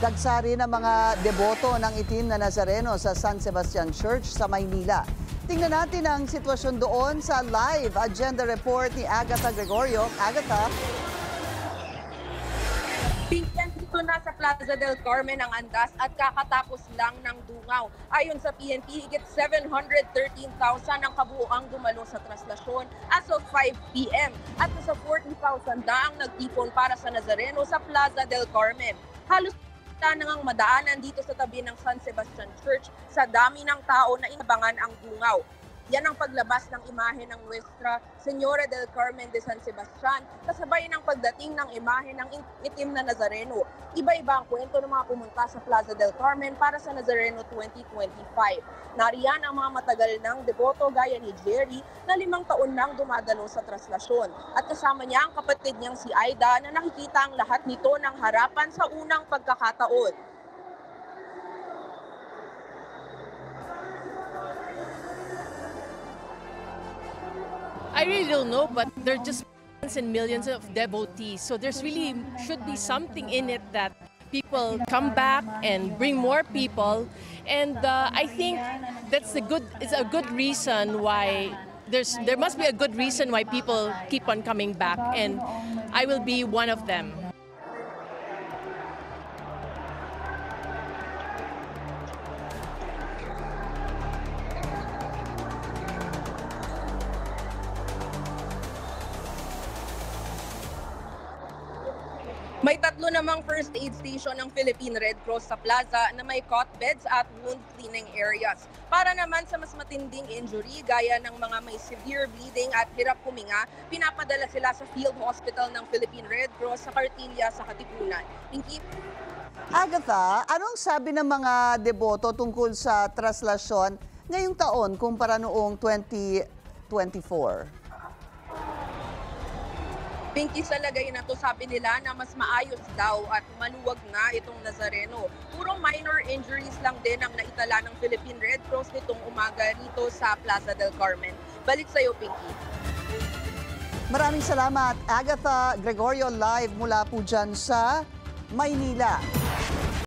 Dagsari ng mga deboto ng itim na Nazareno sa San Sebastian Church sa Maynila. Tingnan natin ang sitwasyon doon sa live agenda report ni Agatha Gregorio. Agatha? Bigyan dito na sa Plaza del Carmen ang andas at kakatapos lang ng dungaw. Ayon sa PNP, higit 713,000 ang kabuuang dumalo sa traslasyon as of 5 p.m. At nasa 40,000 na ang nagtipon para sa Nazareno sa Plaza del Carmen. Halos nang madaanan dito sa tabi ng San Sebastian Church sa dami ng tao na inabangan ang dungaw. Yan ang paglabas ng imahe ng Nuestra Señora del Carmen de San Sebastian kasabay ng pagdating ng imahe ng itim na Nazareno. Iba-iba ang kwento ng mga pumunta sa Plaza del Carmen para sa Nazareno 2025. Nariyan ang mga matagal ng deboto gaya ni Jerry na 5 taon nang dumadalo sa traslasyon. At kasama niya ang kapatid niyang si Aida na nakikita ang lahat nito ng harapan sa unang pagkakataon. I really don't know, but there are just millions and millions of devotees. So there's really should be something in it that people come back and bring more people. And I think it's a good reason why there must be a good reason why people keep on coming back. And I will be one of them. May 3 namang first aid station ng Philippine Red Cross sa plaza na may cot beds at wound cleaning areas. Para naman sa mas matinding injury gaya ng mga may severe bleeding at hirap huminga, pinapadala sila sa field hospital ng Philippine Red Cross sa Cartilla sa Katipunan. Pinky? Agatha, anong sabi ng mga deboto tungkol sa traslasyon ngayong taon kumpara noong 2024? Pinky, sa lagay na to, sabi nila na mas maayos daw at maluwag nga itong Nazareno. Puro minor injuries lang din ang naitala ng Philippine Red Cross nitong umaga rito sa Plaza del Carmen. Balik sa'yo, Pinky. Maraming salamat, Agatha Gregorio, live mula po dyan sa Maynila.